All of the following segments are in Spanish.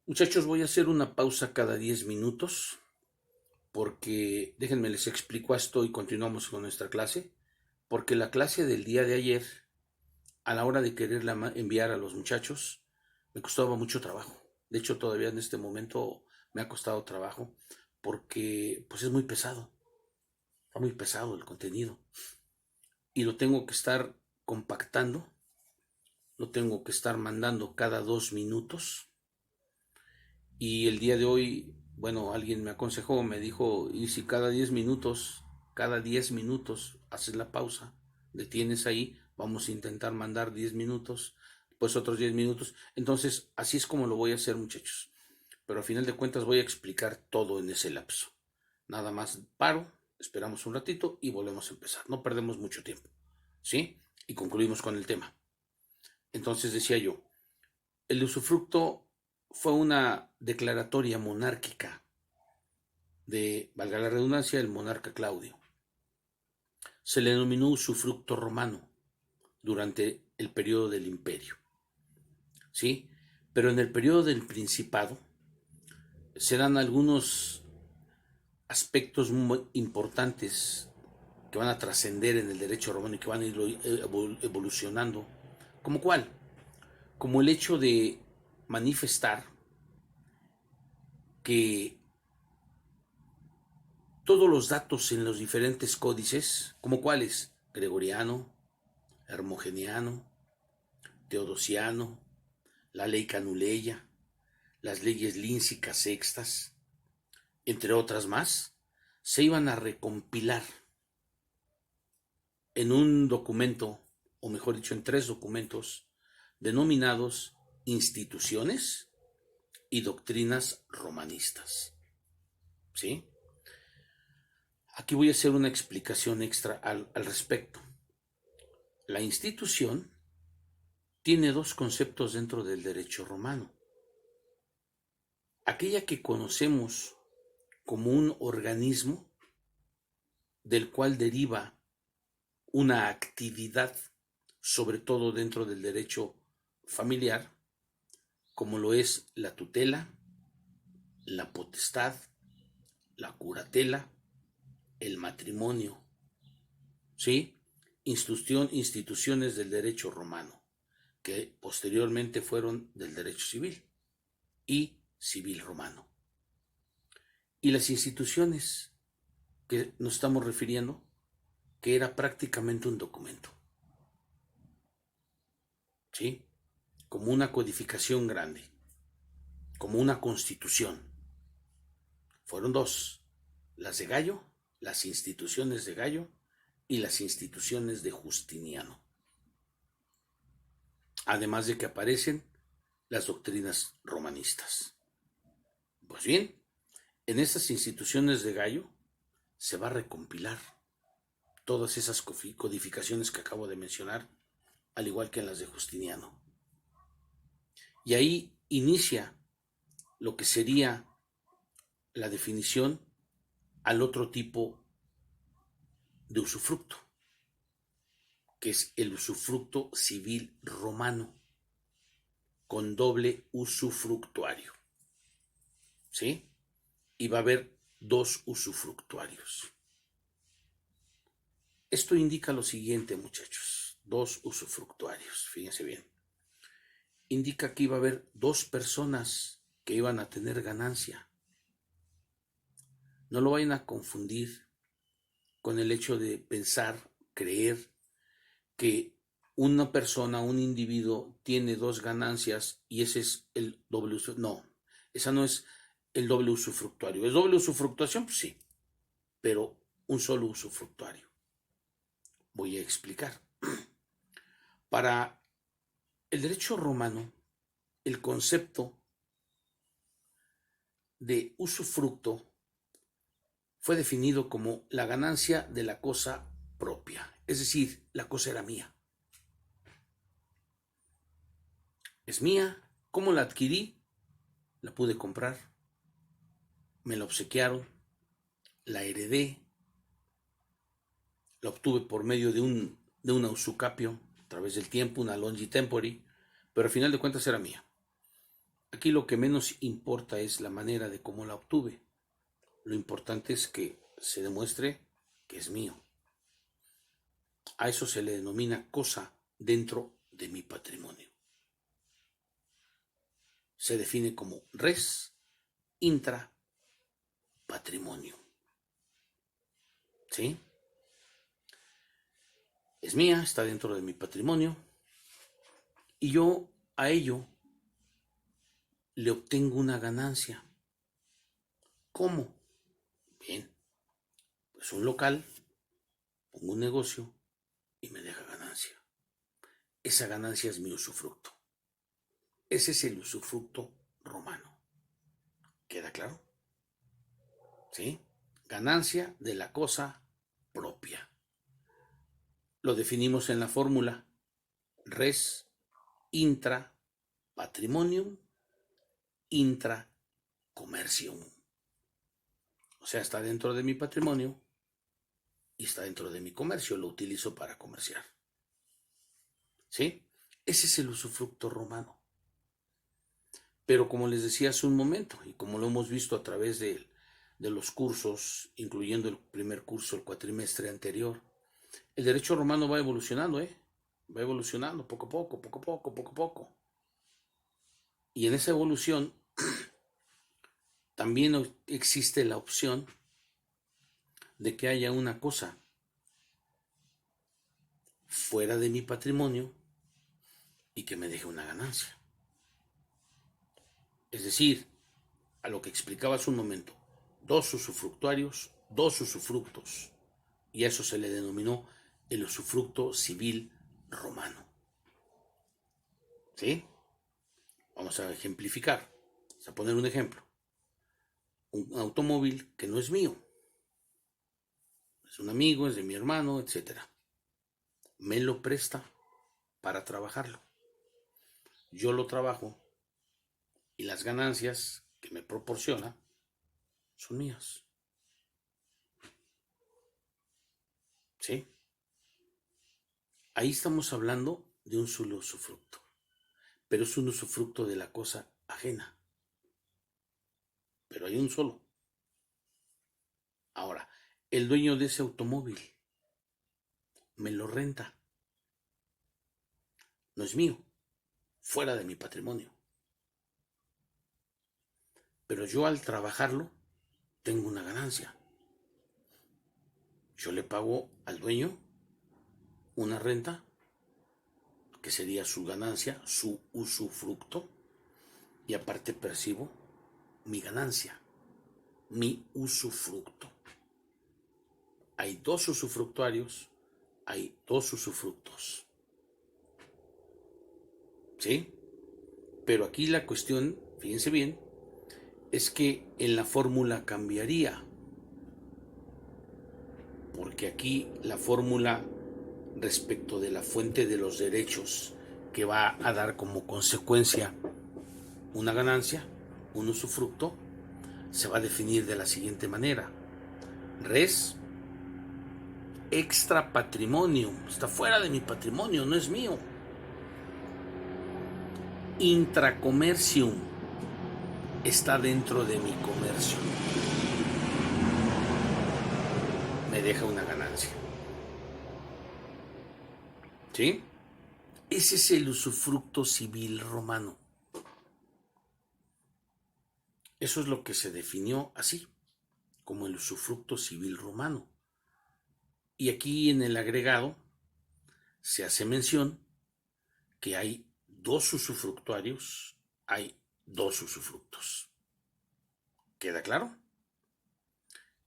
Muchachos, voy a hacer una pausa cada 10 minutos porque déjenme les explico esto y continuamos con nuestra clase. Porque la clase del día de ayer, a la hora de quererla enviar a los muchachos, me costaba mucho trabajo. De hecho, todavía en este momento me ha costado trabajo porque pues es muy pesado, está muy pesado el contenido y lo tengo que estar compactando, lo tengo que estar mandando cada 2 minutos. Y el día de hoy, bueno, alguien me aconsejó, me dijo, y si cada 10 minutos haces la pausa, detienes ahí, vamos a intentar mandar 10 minutos, pues otros 10 minutos. Entonces, así es como lo voy a hacer, muchachos. Pero a final de cuentas voy a explicar todo en ese lapso. Nada más paro, esperamos un ratito y volvemos a empezar. No perdemos mucho tiempo, ¿sí? Y concluimos con el tema. Entonces decía yo, el usufructo fue una declaratoria monárquica de, valga la redundancia, el monarca Claudio. Se le denominó usufructo romano durante el periodo del imperio, ¿sí? Pero en el periodo del principado se dan algunos aspectos muy importantes que van a trascender en el derecho romano y que van a ir evolucionando. ¿Como cuál? Como el hecho de manifestar que todos los datos en los diferentes códices, como cuáles, gregoriano, hermogeniano, teodosiano, la ley canuleya, las leyes líncicas sextas, entre otras más, se iban a recompilar en un documento, o mejor dicho, en 3 documentos, denominados instituciones y doctrinas romanistas. ¿Sí? Aquí voy a hacer una explicación extra al respecto. La institución tiene 2 conceptos dentro del derecho romano. Aquella que conocemos como un organismo del cual deriva una actividad, sobre todo dentro del derecho familiar, como lo es la tutela, la potestad, la curatela, el matrimonio, ¿sí? Instituciones del derecho romano, que posteriormente fueron del derecho civil y civil romano. Y las instituciones que nos estamos refiriendo, que era prácticamente un documento, ¿sí? Como una codificación grande, como una constitución. Fueron 2, las de Gallo, las instituciones de Gallo y las instituciones de Justiniano. Además de que aparecen las doctrinas romanistas. Pues bien, en estas instituciones de Gallo se va a recompilar todas esas codificaciones que acabo de mencionar, al igual que en las de Justiniano. Y ahí inicia lo que sería la definición al otro tipo de usufructo, que es el usufructo civil romano, con doble usufructuario, ¿sí? Y va a haber 2 usufructuarios. Esto indica lo siguiente, muchachos, 2 usufructuarios, fíjense bien. Indica que iba a haber 2 personas que iban a tener ganancia. No lo vayan a confundir con el hecho de pensar, creer que una persona, un individuo tiene 2 ganancias y ese es el doble usufructuario. No, esa no es el doble usufructuario. ¿Es doble usufructuación? Pues sí, pero un solo usufructuario. Voy a explicar. Para el derecho romano, el concepto de usufructo fue definido como la ganancia de la cosa propia, es decir, la cosa era mía. Es mía, ¿cómo la adquirí? La pude comprar, me la obsequiaron, la heredé, la obtuve por medio de una usucapio, a través del tiempo, una longi tempori, pero al final de cuentas era mía. Aquí lo que menos importa es la manera de cómo la obtuve. Lo importante es que se demuestre que es mío. A eso se le denomina cosa dentro de mi patrimonio. Se define como res intra patrimonio. ¿Sí? Es mía, está dentro de mi patrimonio y yo a ello le obtengo una ganancia. ¿Cómo? Bien, pues un local, pongo un negocio y me deja ganancia. Esa ganancia es mi usufructo. Ese es el usufructo romano. ¿Queda claro? ¿Sí? Ganancia de la cosa propia. Lo definimos en la fórmula res intra patrimonium intra commercium. O sea, está dentro de mi patrimonio y está dentro de mi comercio. Lo utilizo para comerciar. ¿Sí? Ese es el usufructo romano. Pero como les decía hace un momento, y como lo hemos visto a través de los cursos, incluyendo el primer curso, el cuatrimestre anterior, el derecho romano va evolucionando, va evolucionando poco a poco, poco a poco, poco a poco. Y en esa evolución también existe la opción de que haya una cosa fuera de mi patrimonio y que me deje una ganancia. Es decir, a lo que explicaba hace un momento, dos usufructuarios, dos usufructos, y a eso se le denominó el usufructo civil romano. ¿Sí? Vamos a ejemplificar, vamos a poner un ejemplo. Un automóvil que no es mío, es un amigo, es de mi hermano, etc. Me lo presta para trabajarlo. Yo lo trabajo y las ganancias que me proporciona son mías. ¿Sí? Ahí estamos hablando de un solo usufructo, pero es un usufructo de la cosa ajena. Pero hay un solo. Ahora, el dueño de ese automóvil me lo renta. No es mío, fuera de mi patrimonio. Pero yo al trabajarlo tengo una ganancia. Yo le pago al dueño una renta, que sería su ganancia, su usufructo, y aparte percibo mi ganancia, mi usufructo. Hay dos usufructuarios, hay dos usufructos. ¿Sí? Pero aquí la cuestión, fíjense bien, es que en la fórmula cambiaría. Porque aquí la fórmula respecto de la fuente de los derechos que va a dar como consecuencia una ganancia, un usufructo, se va a definir de la siguiente manera. Res extra patrimonium, está fuera de mi patrimonio, no es mío. Intracomercium, está dentro de mi comercio. Me deja una ganancia. ¿Sí? Ese es el usufructo civil romano. Eso es lo que se definió así, como el usufructo civil romano. Y aquí en el agregado se hace mención que hay dos usufructuarios, hay dos usufructos. ¿Queda claro?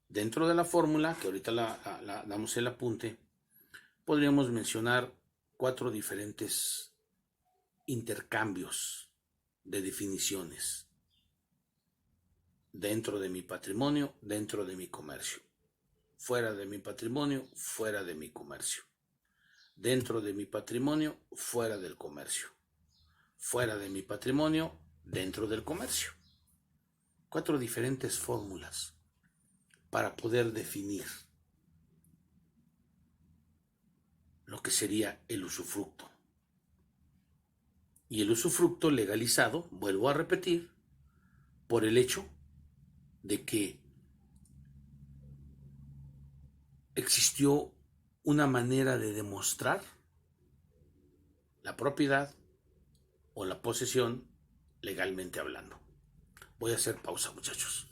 Dentro de la fórmula, que ahorita la damos el apunte, podríamos mencionar 4 diferentes intercambios de definiciones. Dentro de mi patrimonio, dentro de mi comercio. Fuera de mi patrimonio, fuera de mi comercio. Dentro de mi patrimonio, fuera del comercio. Fuera de mi patrimonio, dentro del comercio. 4 diferentes fórmulas para poder definir lo que sería el usufructo. y el usufructo legalizado, vuelvo a repetir, por el hecho de que existió una manera de demostrar la propiedad o la posesión legalmente hablando. Voy a hacer pausa, muchachos.